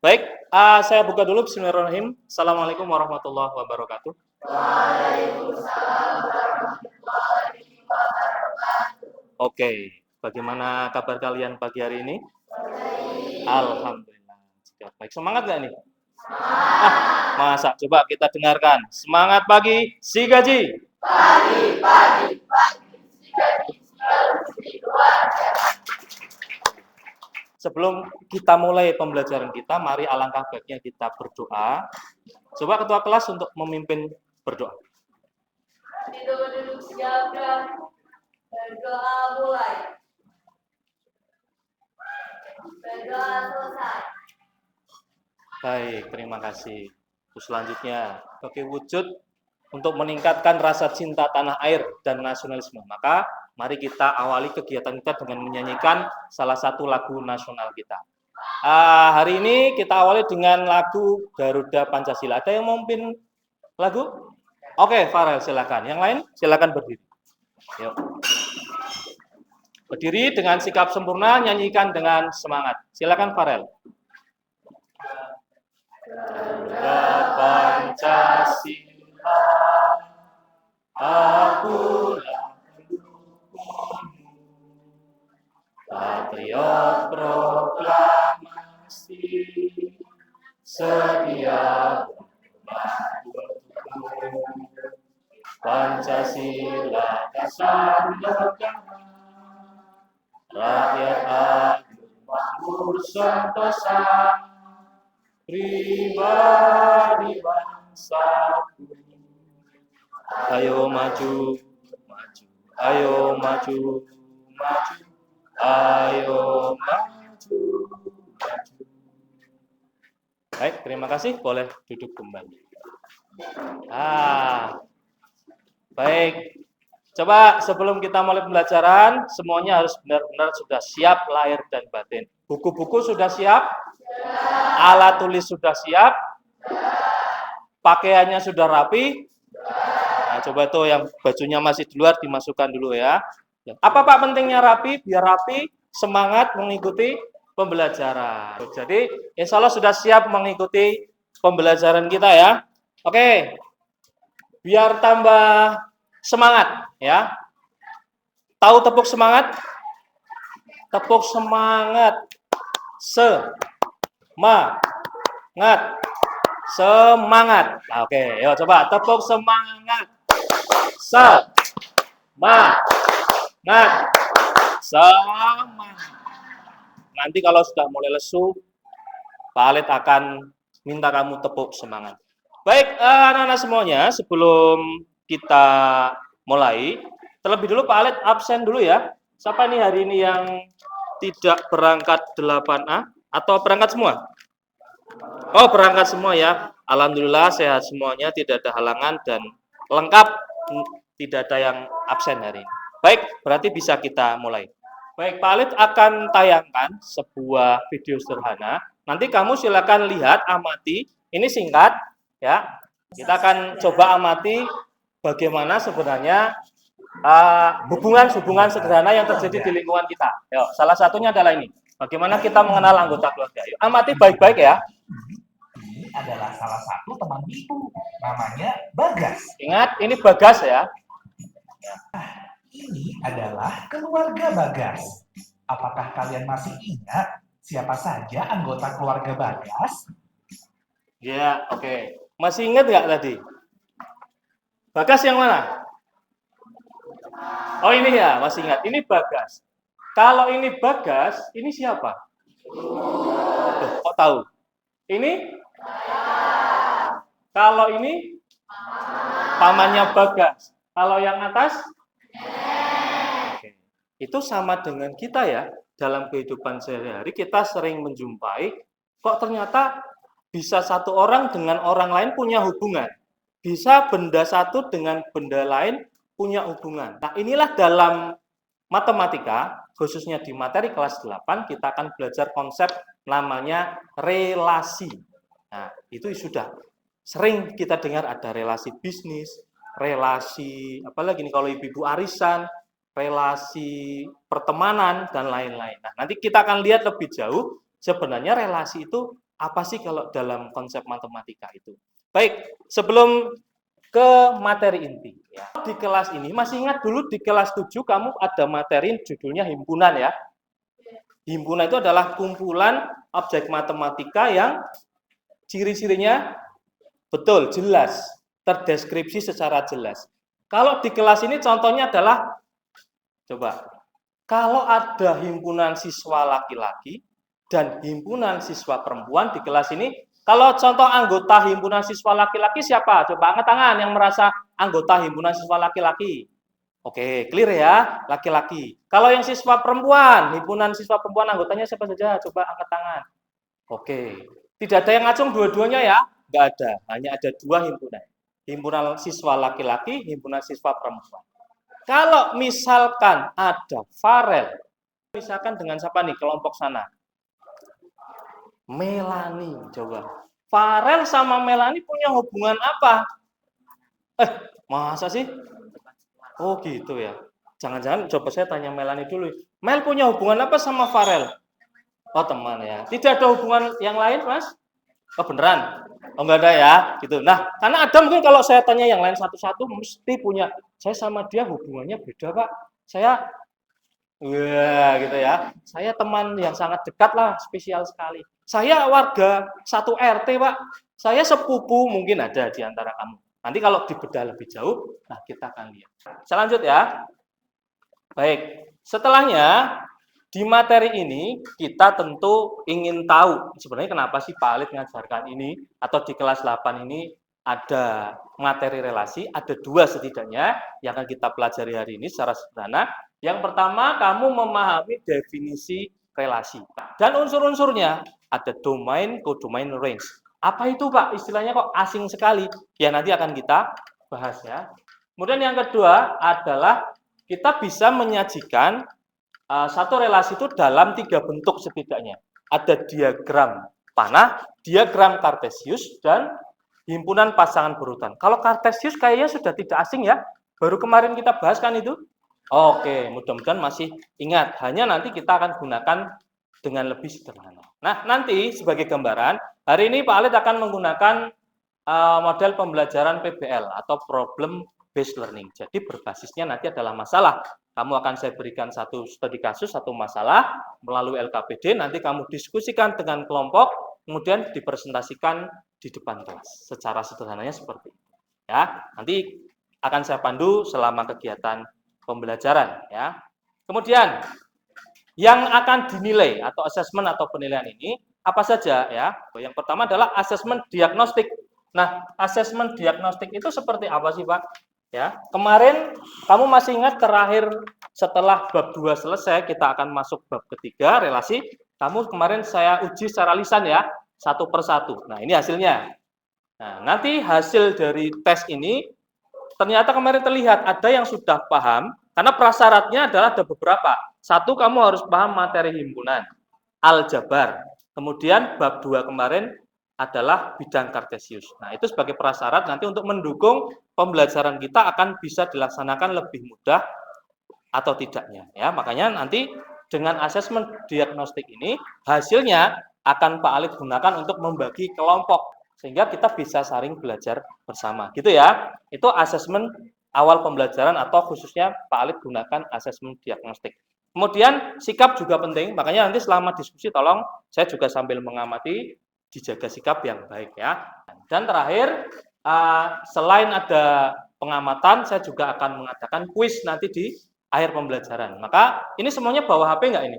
Baik, saya buka dulu. Bismillahirrahmanirrahim. Assalamualaikum warahmatullahi wabarakatuh. Oke, bagaimana kabar kalian pagi hari ini? Alhamdulillah. Baik, semangat nggak nih? Masa? Coba kita dengarkan. Semangat pagi, si gaji. Sebelum kita mulai pembelajaran kita, mari alangkah baiknya kita berdoa. Coba ketua kelas untuk memimpin berdoa. Duduk siapkan. Berdoa mulai. Berdoa selesai. Baik, terima kasih. Terus selanjutnya, sebagai wujud untuk meningkatkan rasa cinta tanah air dan nasionalisme, maka mari kita awali kegiatan kita dengan menyanyikan salah satu lagu nasional kita. Hari ini kita awali dengan lagu Garuda Pancasila. Ada yang mau memimpin lagu? Oke, Farel silakan. Yang lain silakan berdiri. Yuk. Berdiri dengan sikap sempurna, nyanyikan dengan semangat. Silakan Farel. Garuda Pancasila, akulah pendukungmu, patriot proklamasi, sedia untukmu. Pancasila dasar negara, rakyat adil makmur sentosa, pribadi bangsaku. Ayo maju, maju, ayo maju, maju, ayo maju, maju. Baik, terima kasih. Boleh duduk kembali. Baik. Coba sebelum kita mulai pembelajaran, semuanya harus benar-benar sudah siap lahir dan batin. Buku-buku sudah siap? Alat tulis sudah siap? Pakaiannya sudah rapi? Nah, coba tuh yang bajunya masih di luar dimasukkan dulu ya. Apa Pak pentingnya rapi? Biar rapi, semangat mengikuti pembelajaran. Jadi, insya Allah sudah siap mengikuti pembelajaran kita ya. Oke, biar tambah semangat ya. Tahu tepuk semangat? Tepuk semangat. Semangat. Semangat. Oke, yuk coba tepuk semangat. Semangat. Semangat. Nanti kalau sudah mulai lesu, Pak Alit akan minta kamu tepuk semangat. Baik, anak-anak semuanya, sebelum kita mulai, terlebih dulu Pak Alit absen dulu ya. Siapa nih hari ini yang tidak berangkat 8A atau berangkat semua? Oh, berangkat semua ya. Alhamdulillah sehat semuanya, tidak ada halangan dan lengkap, tidak ada yang absen hari ini. Baik, berarti bisa kita mulai. Baik, Pak Alit akan tayangkan sebuah video sederhana. Nanti kamu silakan lihat, amati. Ini singkat ya. Kita akan coba amati bagaimana sebenarnya hubungan-hubungan sederhana yang terjadi di lingkungan kita. Yuk, salah satunya adalah ini. Bagaimana kita mengenal anggota keluarga. Yuk, amati baik-baik ya. Ini adalah salah satu teman ibu, namanya Bagas. Ingat, ini Bagas ya. Ini adalah keluarga Bagas. Apakah kalian masih ingat siapa saja anggota keluarga Bagas? Ya, oke. Masih ingat nggak tadi? Bagas yang mana? Oh ini ya, masih ingat. Ini Bagas. Kalau ini Bagas, ini siapa? Tuh, kok tahu? Ini? Kalau ini? Pamannya Bagas. Kalau yang atas? Oke. Itu sama dengan kita ya. Dalam kehidupan sehari-hari kita sering menjumpai, kok ternyata bisa satu orang dengan orang lain punya hubungan. Bisa benda satu dengan benda lain punya hubungan. Nah, inilah dalam matematika, khususnya di materi kelas 8, kita akan belajar konsep namanya relasi. Nah, itu sudah sering kita dengar ada relasi bisnis, relasi, apalagi nih kalau ibu-ibu arisan, relasi pertemanan, dan lain-lain. Nah, nanti kita akan lihat lebih jauh, sebenarnya relasi itu Apa sih kalau dalam konsep matematika itu? Baik, sebelum ke materi inti. Ya. Di kelas ini, masih ingat dulu di kelas 7 kamu ada materi judulnya himpunan ya. Himpunan itu adalah kumpulan objek matematika yang ciri-cirinya betul, jelas, terdeskripsi secara jelas. Kalau di kelas ini contohnya adalah, coba, kalau ada himpunan siswa laki-laki dan himpunan siswa perempuan di kelas ini, kalau contoh anggota himpunan siswa laki-laki siapa? Coba angkat tangan yang merasa anggota himpunan siswa laki-laki. Oke, clear ya, laki-laki. Kalau yang siswa perempuan, himpunan siswa perempuan anggotanya siapa saja? Coba angkat tangan. Oke, tidak ada yang ngacung dua-duanya ya? Nggak ada, hanya ada 2 himpunan. Himpunan siswa laki-laki, himpunan siswa perempuan. Kalau misalkan ada Farel, misalkan dengan siapa nih kelompok sana? Melani, coba. Farel sama Melani punya hubungan apa? Masa sih? Oh gitu ya. Jangan-jangan coba saya tanya Melani dulu. Mel punya hubungan apa sama Farel? Oh teman ya. Tidak ada hubungan yang lain, Mas? Oh beneran? Oh enggak ada ya, gitu. Nah, karena ada mungkin kalau saya tanya yang lain satu-satu mesti punya. Saya sama dia hubungannya beda, Pak. Saya, wah gitu ya. Saya teman yang sangat dekat lah, spesial sekali. Saya warga satu RT, Pak. Saya sepupu mungkin ada di antara kamu. Nanti kalau dibedah lebih jauh, nah kita akan lihat. Saya lanjut ya. Baik, setelahnya di materi ini kita tentu ingin tahu sebenarnya kenapa sih Pak Alit mengajarkan ini atau di kelas 8 ini ada materi relasi, ada 2 setidaknya yang akan kita pelajari hari ini secara sederhana. Yang pertama, kamu memahami definisi relasi dan unsur-unsurnya, ada domain, codomain, range. Apa itu Pak? Istilahnya kok asing sekali. Ya nanti akan kita bahas ya. Kemudian yang kedua adalah kita bisa menyajikan satu relasi itu dalam 3 bentuk setidaknya. Ada diagram panah, diagram Kartesius, dan himpunan pasangan berurutan. Kalau Kartesius kayaknya sudah tidak asing ya. Baru kemarin kita bahas kan itu. Oke, mudah-mudahan masih ingat. Hanya nanti kita akan gunakan dengan lebih sederhana. Nah, nanti sebagai gambaran, hari ini Pak Alit akan menggunakan model pembelajaran PBL atau Problem Based Learning. Jadi berbasisnya nanti adalah masalah. Kamu akan saya berikan satu studi kasus, satu masalah melalui LKPD, nanti kamu diskusikan dengan kelompok, kemudian dipresentasikan di depan kelas. Secara sederhananya seperti itu. Ya, nanti akan saya pandu selama kegiatan pembelajaran. Ya. Kemudian yang akan dinilai atau asesmen atau penilaian ini apa saja ya? Yang pertama adalah asesmen diagnostik. Nah, asesmen diagnostik itu seperti apa sih, Pak? Ya, kemarin kamu masih ingat terakhir setelah bab 2 selesai kita akan masuk bab ketiga relasi. Kamu kemarin saya uji secara lisan ya, 1 per 1. Nah, ini hasilnya. Nah, nanti hasil dari tes ini ternyata kemarin terlihat ada yang sudah paham karena prasyaratnya adalah ada beberapa. 1, kamu harus paham materi himpunan, aljabar. Kemudian bab 2 kemarin adalah bidang Kartesius. Nah, itu sebagai prasyarat nanti untuk mendukung pembelajaran kita akan bisa dilaksanakan lebih mudah atau tidaknya. Ya, makanya nanti dengan asesmen diagnostik ini hasilnya akan Pak Alit gunakan untuk membagi kelompok sehingga kita bisa saling belajar bersama. Gitu ya. Itu asesmen awal pembelajaran atau khususnya Pak Alit gunakan asesmen diagnostik. Kemudian sikap juga penting, makanya nanti selama diskusi tolong saya juga sambil mengamati dijaga sikap yang baik ya. Dan terakhir, selain ada pengamatan, saya juga akan mengadakan kuis nanti di akhir pembelajaran. Maka ini semuanya bawa HP nggak ini?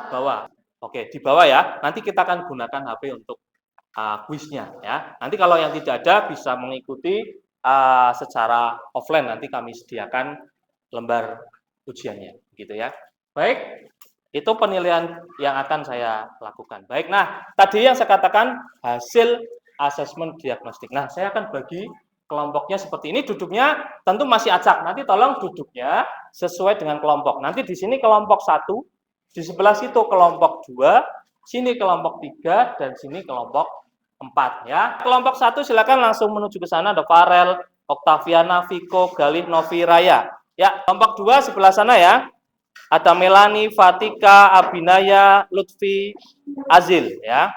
Bawa. Oke, di bawah ya. Nanti kita akan gunakan HP untuk kuisnya ya. Nanti kalau yang tidak ada bisa mengikuti secara offline. Nanti kami sediakan lembar ujiannya, gitu ya. Baik. Itu penilaian yang akan saya lakukan. Baik, nah tadi yang saya katakan hasil asesmen diagnostik. Nah, saya akan bagi kelompoknya seperti ini. Duduknya tentu masih acak. Nanti tolong duduknya sesuai dengan kelompok. Nanti di sini kelompok 1, di sebelah situ kelompok 2, sini kelompok 3, dan sini kelompok 4. Ya. Kelompok 1 silakan langsung menuju ke sana. Ada Farel, Oktaviana, Viko, Galih, Novi, Raya. Ya, kelompok 2 sebelah sana ya. Ada Melani, Fatika, Abinaya, Lutfi, Azil ya.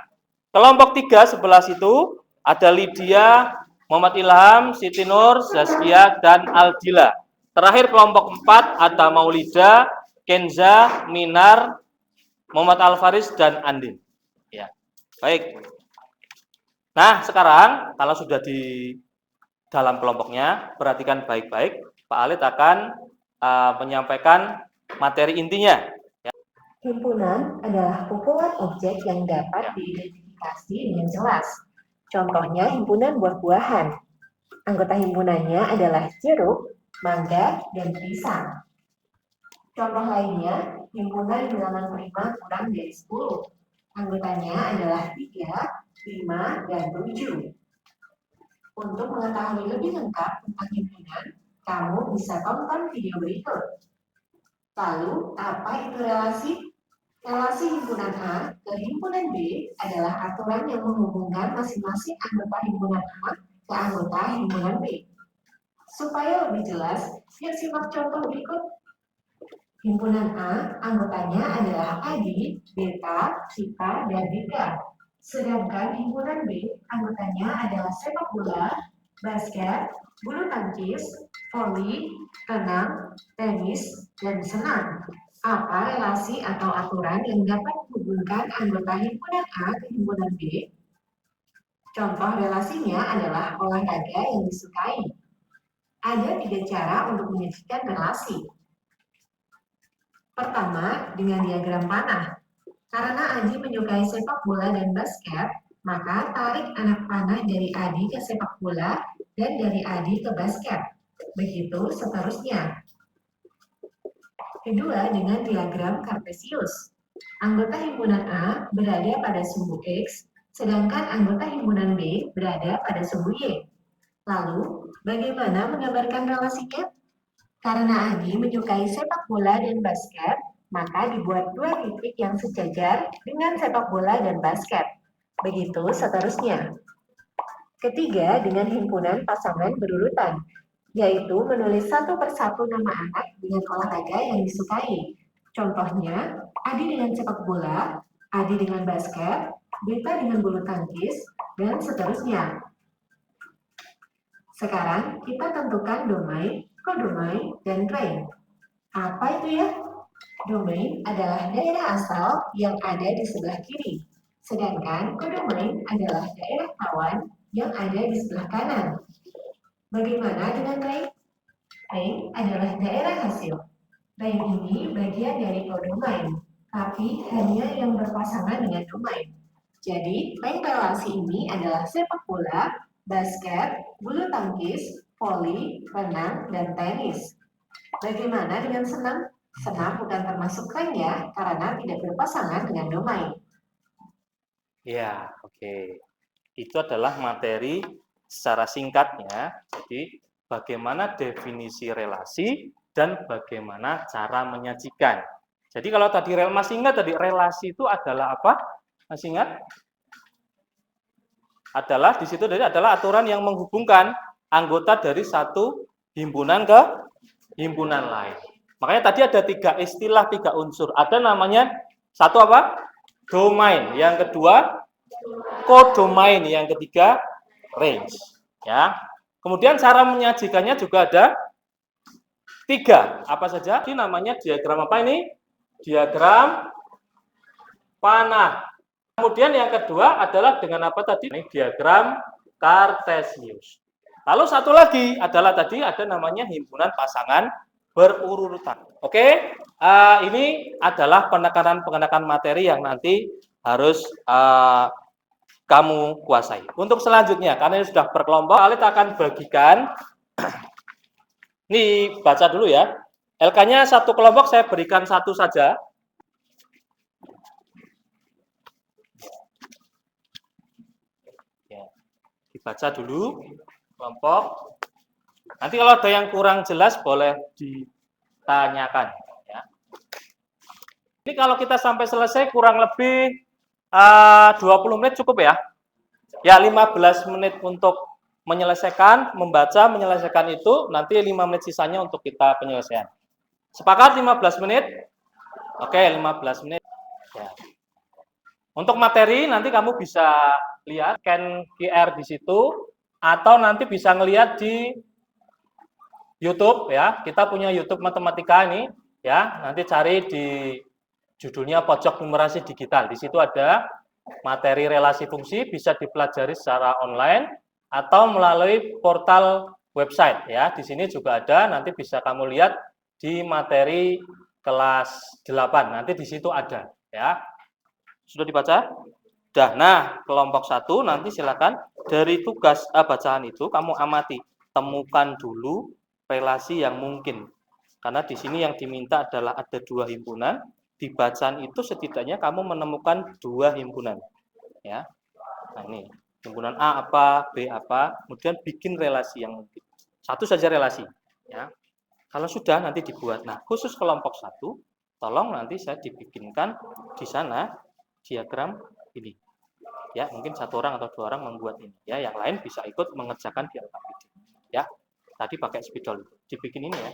Kelompok 3 sebelah situ ada Lydia, Muhammad Ilham, Siti Nur, Zaskia, dan Aldila. Terakhir kelompok 4 ada Maulida, Kenza, Minar, Muhammad Alfaris, dan Andin. Ya, baik. Nah, sekarang kalau sudah di dalam kelompoknya, perhatikan baik-baik. Pak Alit akan menyampaikan materi intinya. Himpunan adalah kumpulan objek yang dapat diidentifikasi dengan jelas. Contohnya himpunan buah-buahan. Anggota himpunannya adalah jeruk, mangga, dan pisang. Contoh lainnya, himpunan bilangan prima kurang dari 10. Anggotanya adalah 3, 5, dan 7. Untuk mengetahui lebih lengkap tentang himpunan, kamu bisa tonton video berikut. Lalu, apa itu relasi? Relasi himpunan A ke himpunan B adalah aturan yang menghubungkan masing-masing anggota himpunan A ke anggota himpunan B. Supaya lebih jelas, yuk simak contoh berikut. Himpunan A, anggotanya adalah Adi, Beta, Sita, dan Dika. Sedangkan himpunan B, anggotanya adalah sepak bola, basket, bulu tangkis, voli, renang, tenis, dan senam. Apa relasi atau aturan yang dapat menghubungkan anggota himpunan A ke himpunan B? Contoh relasinya adalah olahraga yang disukai. Ada 3 cara untuk menyajikan relasi. Pertama, dengan diagram panah. Karena Adi menyukai sepak bola dan basket, maka tarik anak panah dari Adi ke sepak bola dan dari Adi ke basket. Begitu seterusnya. Kedua, dengan diagram kartesius. Anggota himpunan A berada pada sumbu X, sedangkan anggota himpunan B berada pada sumbu Y. Lalu, bagaimana menggambarkan relasinya? Karena Adi menyukai sepak bola dan basket, maka dibuat 2 titik yang sejajar dengan sepak bola dan basket. Begitu seterusnya. Ketiga, dengan himpunan pasangan berurutan, yaitu menulis satu persatu nama anak dengan olahraga yang disukai. Contohnya, Adi dengan sepak bola, Adi dengan basket, Beta dengan bulu tangkis, dan seterusnya. Sekarang kita tentukan domain, kodomain, dan range. Apa itu ya? Domain adalah daerah asal yang ada di sebelah kiri, sedangkan kodomain adalah daerah tawan yang ada di sebelah kanan. Bagaimana dengan range? Range adalah daerah hasil. Range ini bagian dari kodomain, tapi hanya yang berpasangan dengan domain. Jadi, range relasi ini adalah sepak bola, basket, bulu tangkis, voli, renang, dan tenis. Bagaimana dengan senam? Senam bukan termasuk range ya, karena tidak berpasangan dengan domain. Ya, oke. Itu adalah materi secara singkatnya. Jadi, bagaimana definisi relasi dan bagaimana cara menyajikan. Jadi, kalau tadi masih ingat tadi relasi itu adalah apa? Masih ingat? Adalah di situ adalah aturan yang menghubungkan anggota dari satu himpunan ke himpunan lain. Makanya tadi ada 3 istilah, 3 unsur. Ada namanya satu apa? Domain. Yang kedua kodomain, yang ketiga range. Ya. Kemudian cara menyajikannya juga ada 3. Apa saja? Ini namanya diagram apa ini? Diagram panah. Kemudian yang kedua adalah dengan apa tadi? Ini diagram kartesius. Lalu satu lagi adalah tadi ada namanya himpunan pasangan berurutan. Oke, ini adalah penekanan materi yang nanti harus kamu kuasai. Untuk selanjutnya, karena ini sudah berkelompok, Alit akan bagikan. Ini baca dulu ya. LK-nya satu kelompok saya berikan satu saja. Ya, dibaca dulu kelompok. Nanti kalau ada yang kurang jelas boleh ditanyakan. Ya. Ini kalau kita sampai selesai kurang lebih 20 menit cukup ya. Ya 15 menit untuk menyelesaikan, membaca, menyelesaikan itu. Nanti 5 menit sisanya untuk kita penyelesaian. Sepakat 15 menit? Oke, 15 menit. Ya. Untuk materi nanti kamu bisa lihat scan QR di situ atau nanti bisa ngelihat di YouTube ya. Kita punya YouTube matematika ini ya. Nanti cari di judulnya Pojok Numerasi Digital. Di situ ada materi relasi fungsi, bisa dipelajari secara online atau melalui portal website ya. Di sini juga ada, nanti bisa kamu lihat di materi kelas 8. Nanti di situ ada ya. Sudah dibaca? Sudah. Nah, kelompok 1 nanti silakan dari tugas bacaan itu kamu amati, temukan dulu relasi yang mungkin. Karena di sini yang diminta adalah ada 2 himpunan. Di bacaan itu setidaknya kamu menemukan 2 himpunan. Ya. Nah, ini himpunan A apa, B apa, kemudian bikin relasi yang mungkin. Satu saja relasi, ya. Kalau sudah nanti dibuat. Nah, khusus kelompok 1, tolong nanti saya dibikinkan di sana diagram ini. Ya, mungkin 1 orang atau 2 orang membuat ini. Ya, yang lain bisa ikut mengerjakan di LKPD. Ya, tadi pakai spidol itu. Dibikin ini ya.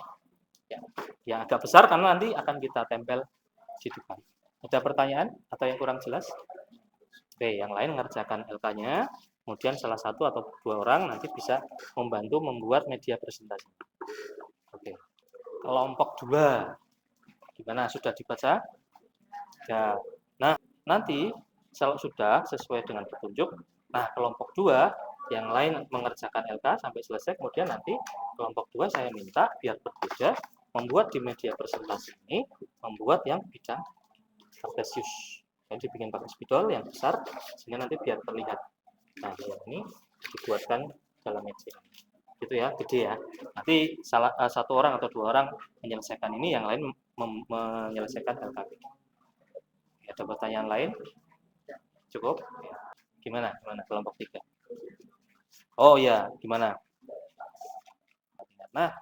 Ya, yang agak besar karena nanti akan kita tempel di depan. Ada pertanyaan atau yang kurang jelas? Oke, yang lain mengerjakan LK-nya. Kemudian salah 1 atau 2 orang nanti bisa membantu membuat media presentasi. Oke. Kelompok 2. Gimana? Sudah dibaca? Ya. Nah, nanti kalau sudah sesuai dengan petunjuk, nah kelompok 2 yang lain mengerjakan LK sampai selesai, kemudian nanti kelompok 2 saya minta biar berbeda, membuat di media presentasi ini, membuat yang bidang kartesius. Jadi dibikin pakai spidol yang besar, sehingga nanti biar terlihat. Nah, yang ini dibuatkan dalam media. Gitu ya, gede ya. Nanti 1 orang atau 2 orang menyelesaikan ini, yang lain menyelesaikan LKPD. Ada pertanyaan lain? Cukup? Ya. Gimana kelompok 3? Oh ya, gimana? Nah,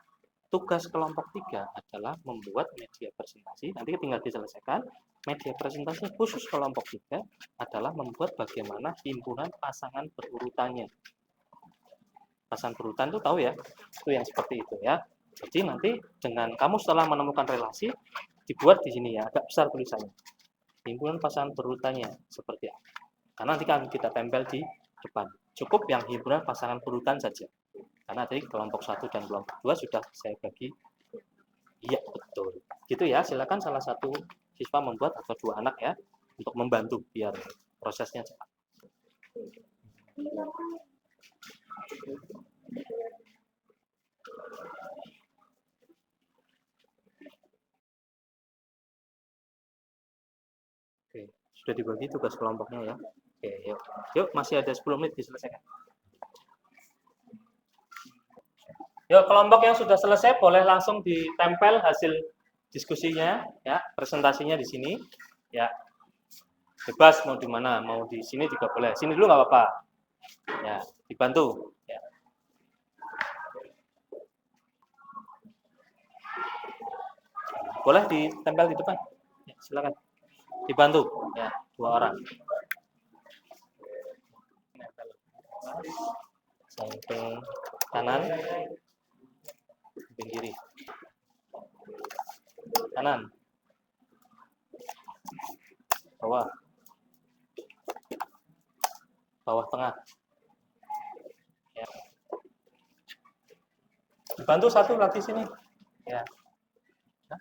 tugas kelompok 3 adalah membuat media presentasi. Nanti tinggal diselesaikan. Media presentasi khusus kelompok 3 adalah membuat bagaimana himpunan pasangan berurutannya. Pasangan berurutan itu tahu ya? Itu yang seperti itu ya. Jadi nanti dengan kamu setelah menemukan relasi, dibuat di sini ya, agak besar tulisannya. Himpunan pasangan berurutannya seperti apa? Karena nanti akan kita tempel di depan. Cukup yang himpunan pasangan berurutan saja. Karena tadi kelompok 1 dan kelompok 2 sudah saya bagi. Iya, betul. Gitu ya, silakan salah satu siswa membuat atau 2 anak ya, untuk membantu biar prosesnya cepat. Oke, sudah dibagi tugas kelompoknya ya. Oke, yuk masih ada 10 menit diselesaikan. Yuk, kelompok yang sudah selesai boleh langsung ditempel hasil diskusinya ya, presentasinya di sini ya. Bebas mau di mana, mau di sini juga boleh. Sini dulu nggak apa-apa. Ya, dibantu ya. Boleh ditempel di depan. Ya, silakan. Dibantu ya, 2 orang. Samping kanan, samping kiri. Kanan. Bawah. Bawah tengah. Ya. Dibantu 1 lagi sini. Ya. Nah,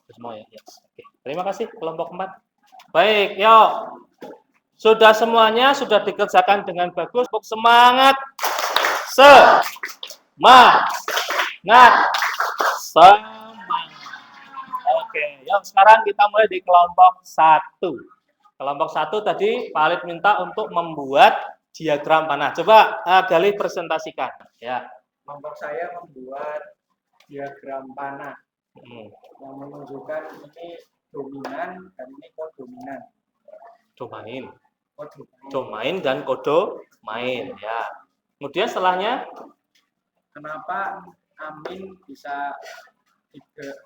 semua ya. Yes. Oke. Terima kasih kelompok 4. Baik, yuk. Sudah semuanya sudah dikerjakan dengan bagus. Semangat. Semangat. Semangat. Oke, yuk sekarang kita mulai di kelompok 1. Kelompok 1 tadi Pak Alif minta untuk membuat diagram panah. Coba Galih presentasikan ya. Kelompok saya membuat diagram panah yang menunjukkan ini dominan dan ini kodominan. Domain. Domain dan kodomain ya. Kemudian setelahnya Kenapa Amin bisa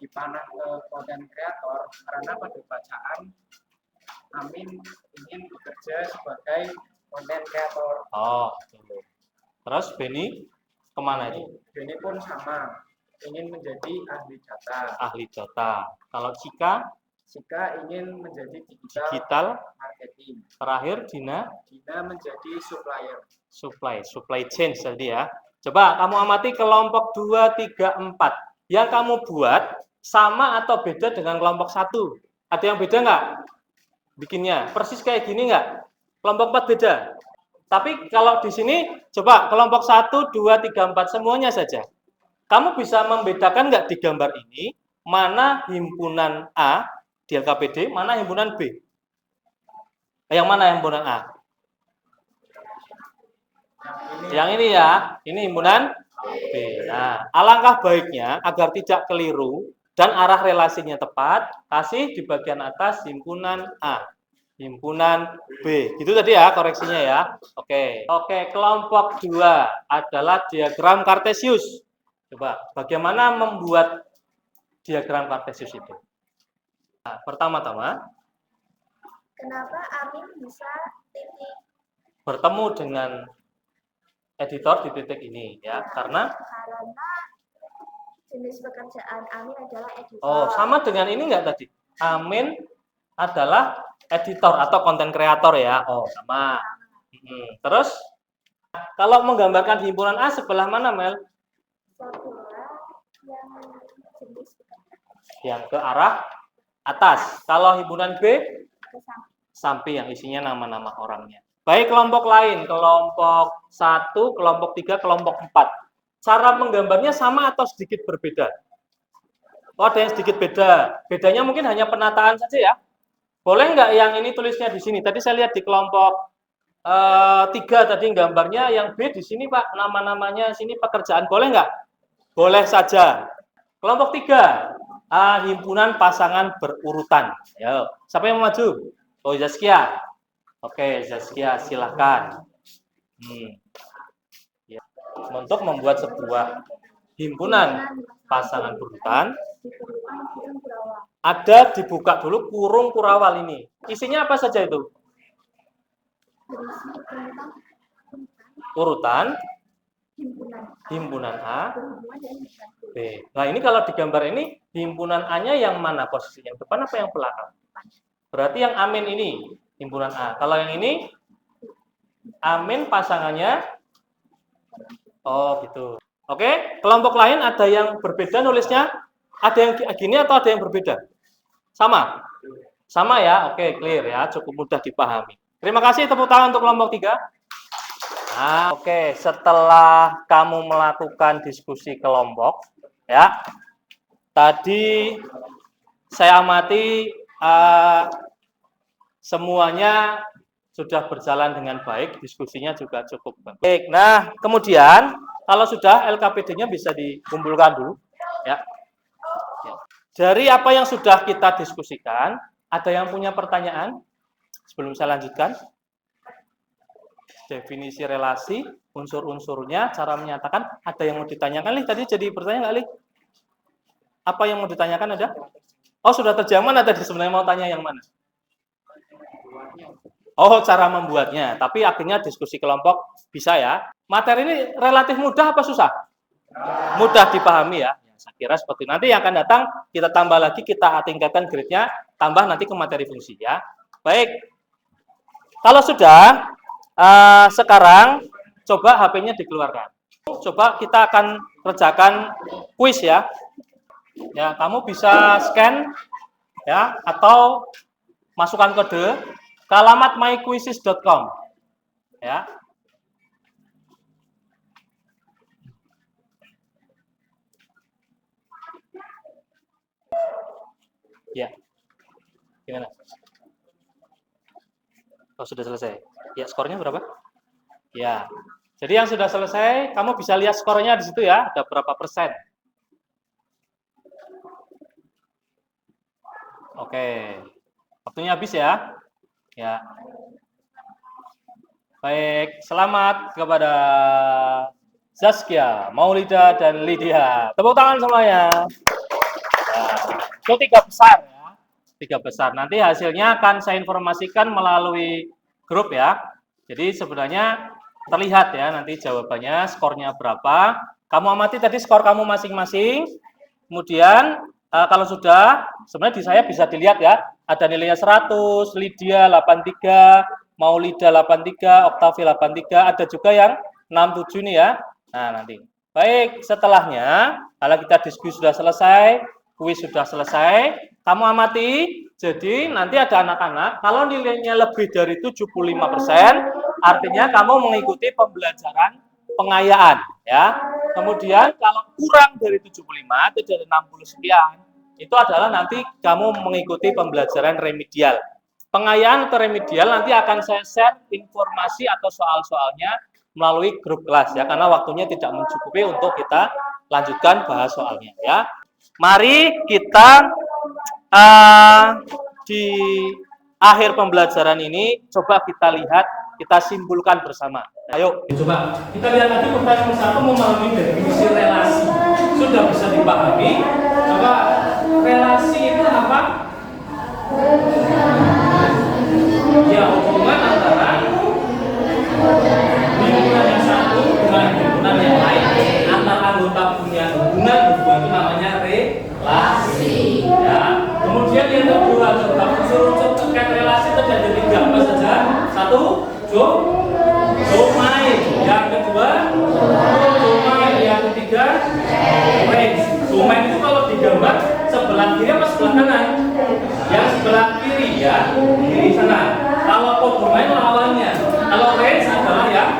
dipanah ke konten kreator? Karena pada bacaan Amin ingin bekerja sebagai konten kreator. oh, terus Beni kemana itu? Ini pun sama, ingin menjadi ahli data. Ahli data. Kalau Cika Sika ingin menjadi Digital. marketing. Terakhir, Dina. Dina menjadi supplier. Supply chain tadi ya. Coba kamu amati kelompok 2, 3, 4. Yang kamu buat sama atau beda dengan kelompok 1? Ada yang beda nggak? Bikinnya persis kayak gini nggak? Kelompok 4 beda. Tapi kalau di sini, coba kelompok 1, 2, 3, 4 semuanya saja. Kamu bisa membedakan nggak di gambar ini, mana himpunan A di LKPD, mana himpunan B? Yang mana himpunan A? Yang ini ya, ini himpunan B. Nah, alangkah baiknya agar tidak keliru dan arah relasinya tepat, kasih di bagian atas himpunan A, himpunan B. Gitu tadi ya koreksinya ya. Oke, kelompok 2 adalah diagram Kartesius. Coba, bagaimana membuat diagram Kartesius itu? Nah, pertama-tama, Kenapa Amin bisa titik? bertemu dengan editor di titik ini ya, karena Karena jenis pekerjaan Amin adalah editor. oh, sama dengan ini enggak tadi? Amin adalah editor atau konten kreator ya. Oh, sama. Terus kalau menggambarkan himpunan A sebelah mana, Mel? Sebelah yang jenis pekerjaan Yang ke arah atas. Kalau himpunan B ke samping. samping yang isinya nama-nama orangnya. Baik kelompok lain, kelompok 1, kelompok 3, kelompok 4. Cara menggambarnya sama atau sedikit berbeda? Oh, ada yang sedikit beda. Bedanya mungkin hanya penataan saja ya. Boleh nggak yang ini tulisnya di sini? Tadi saya lihat di kelompok 3 tadi gambarnya, yang B di sini Pak, nama-namanya sini pekerjaan. Boleh nggak? Boleh saja. Kelompok 3, himpunan pasangan berurutan. Ayo, siapa yang mau maju? Oh, Zaskia. Oke, Zaskia, silahkan. Ya. Untuk membuat sebuah himpunan pasangan berurutan, ada dibuka dulu kurung kurawal ini. Isinya apa saja itu? Urutan, himpunan A, B. Nah, ini kalau digambar ini, himpunan A-nya yang mana posisinya? Yang depan apa yang belakang? Berarti yang Amin ini, himpunan A. Kalau yang ini, Amin pasangannya, oh gitu. Oke, kelompok lain ada yang berbeda nulisnya? Ada yang gini atau ada yang berbeda? Sama? Sama ya? Oke, clear ya. Cukup mudah dipahami. Terima kasih, tepuk tangan untuk kelompok 3. Nah, oke, setelah kamu melakukan diskusi kelompok, ya, tadi saya amati semuanya sudah berjalan dengan baik, diskusinya juga cukup baik. Nah, kemudian kalau sudah LKPD-nya bisa dikumpulkan dulu, ya. Dari apa yang sudah kita diskusikan, ada yang punya pertanyaan sebelum saya lanjutkan? Definisi relasi, unsur-unsurnya, cara menyatakan, ada yang mau ditanyakan, Li? Tadi jadi pertanyaan nggak, Li? Apa yang mau ditanyakan ada? Oh, sudah terjawab. Mana tadi sebenarnya mau tanya yang mana? Oh, cara membuatnya. Tapi akhirnya diskusi kelompok bisa ya. Materi ini relatif mudah apa susah? Mudah dipahami ya. Saya kira seperti itu. Nanti yang akan datang, kita tambah lagi, kita tingkatkan grade-nya, tambah nanti ke materi fungsi ya. Baik. Kalau sudah, sekarang coba HP-nya dikeluarkan. Coba kita akan kerjakan kuis ya. Ya, kamu bisa scan ya atau masukkan kode ke alamat myquizzes.com ya. Ya. Gimana? Oh, sudah selesai. Ya, skornya berapa? Ya. Jadi yang sudah selesai, kamu bisa lihat skornya di situ ya, ada berapa persen. Oke, waktunya habis ya. Ya. Baik, selamat kepada Zaskia, Maulida, dan Lydia. Tepuk tangan semuanya. Ya. Itu 3 besar ya. 3 besar. Nanti hasilnya akan saya informasikan melalui grup ya. Jadi sebenarnya terlihat ya nanti jawabannya, skornya berapa. Kamu amati tadi skor kamu masing-masing. Kemudian kalau sudah, sebenarnya di saya bisa dilihat ya, ada nilainya 100, Lydia 83, Maulida 83, Octavia 83, ada juga yang 67 nih ya. Nah, nanti. Baik, setelahnya, kalau kita diskusi sudah selesai, kuis sudah selesai, kamu amati, jadi nanti ada anak-anak, kalau nilainya lebih dari 75%, artinya kamu mengikuti pembelajaran pengayaan, ya. Kemudian kalau kurang dari 75, itu dari 60 sekian, itu adalah nanti kamu mengikuti pembelajaran remedial. Pengayaan atau remedial nanti akan saya share informasi atau soal-soalnya melalui grup kelas ya, karena waktunya tidak mencukupi untuk kita lanjutkan bahas soalnya ya. Mari kita di akhir pembelajaran ini coba kita lihat, kita simpulkan bersama. Ayo, coba kita lihat lagi pertanyaan satu memahami definisi relasi. Sudah bisa dipahami? Coba relasi itu apa? Ya, hubungan antara himpunan yang satu dengan himpunan yang lain. Antar anggota punya hubungan itu namanya relasi. Ya. Kemudian yang kedua, coba unsur-unsur terkait relasi itu ada 3 apa saja? 1, domain. Yang kedua, domain. Yang ketiga, range. Domain itu kalau digambar sebelah kiri apa sebelah kanan? Yang sebelah kiri ya, kiri sana. Kalau domain lawannya. Kalau range adalah yang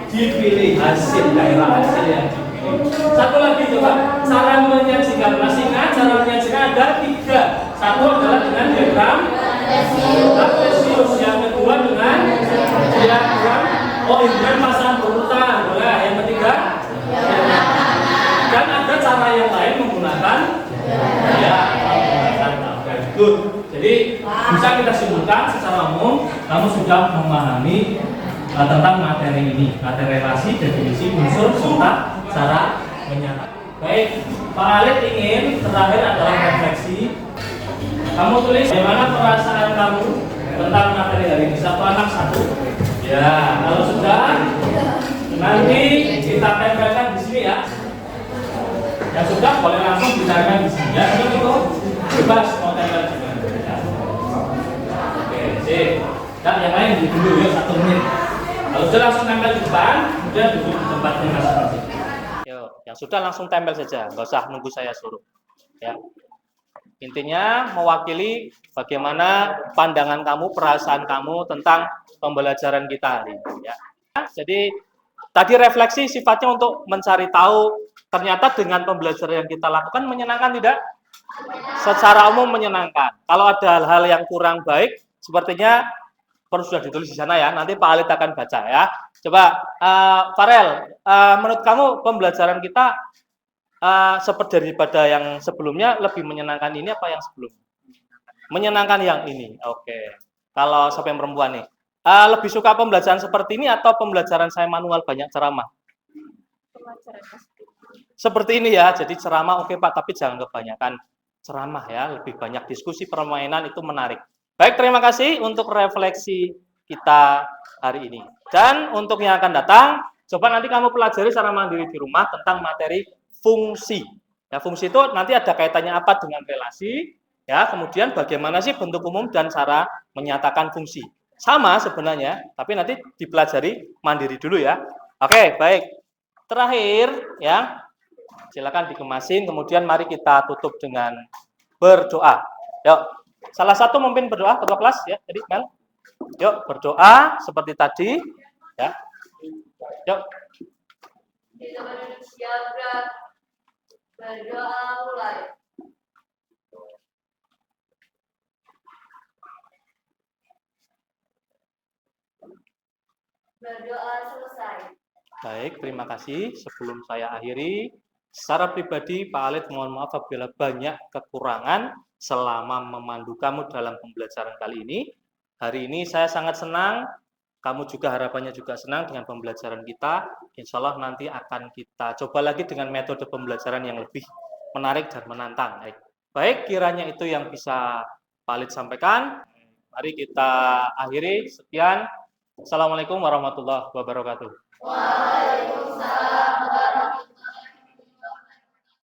dipilih, hasil daerah hasil yang dipilih. Satu lagi coba, cara menyajikan. Masih ingat cara menyajikan ada 3. Satu adalah dengan diagram kartesius, yang kedua dengan diagram histogram pasang berurutan, boleh. Yang ketiga, dan ada cara yang lain menggunakan good. Jadi bisa kita simpulkan secara umum kamu sudah memahami tentang materi ini, materi relasi, definisi, unsur, serta cara menyatakan. Baik, Pak Alif ingin terakhir adalah refleksi. Kamu tulis bagaimana perasaan kamu tentang materi hari ini. Satu anak satu. Ya, kalau sudah nanti kita tempelkan di sini ya. Yang sudah boleh langsung ditempelkan di sini ya. Ini itu bebas mau tempel juga. Ya. Oke, sip. Dan yang lain dulu yuk 1 menit. Kalau sudah langsung tempel di depan, kemudian duduk di tempatnya masing-masing. Yuk, yang sudah langsung tempel saja, nggak usah nunggu saya suruh. Ya. Intinya mewakili bagaimana pandangan kamu, perasaan kamu tentang pembelajaran kita hari ini. Ya. Jadi tadi refleksi sifatnya untuk mencari tahu ternyata dengan pembelajaran yang kita lakukan menyenangkan tidak? Secara umum menyenangkan. Kalau ada hal-hal yang kurang baik, sepertinya perlu sudah ditulis di sana ya. Nanti Pak Alit akan baca ya. Coba Farel, menurut kamu pembelajaran kita seperti daripada yang sebelumnya lebih menyenangkan ini apa yang sebelumnya? Menyenangkan yang ini. Oke. Kalau siapa yang perempuan nih, lebih suka pembelajaran seperti ini atau pembelajaran saya manual banyak ceramah? Seperti ini ya. Jadi ceramah oke Pak, tapi jangan kebanyakan ceramah ya. Lebih banyak diskusi, permainan itu menarik. Baik, terima kasih untuk refleksi kita hari ini. Dan untuk yang akan datang, coba nanti kamu pelajari secara mandiri di rumah tentang materi fungsi. Ya, fungsi itu nanti ada kaitannya apa dengan relasi, ya, kemudian bagaimana sih bentuk umum dan cara menyatakan fungsi. Sama sebenarnya, tapi nanti dipelajari mandiri dulu ya. Oke, baik. Terakhir, ya, silakan dikemasin, kemudian mari kita tutup dengan berdoa. Yuk, salah satu memimpin berdoa, ketua kelas, ya, jadi Mel. Yuk, berdoa seperti tadi, ya. Yuk. Kita berduduk siap, berdoa mulai. Berdoa selesai. Baik, terima kasih. Sebelum saya akhiri, secara pribadi Pak Alit mohon maaf apabila banyak kekurangan selama memandu kamu dalam pembelajaran kali ini. Hari ini saya sangat senang, kamu juga harapannya juga senang dengan pembelajaran kita. Insya Allah nanti akan kita coba lagi dengan metode pembelajaran yang lebih menarik dan menantang. Baik, kiranya itu yang bisa Pak Alit sampaikan. Mari kita akhiri. Sekian. Assalamualaikum warahmatullahi wabarakatuh. Waalaikumsalam.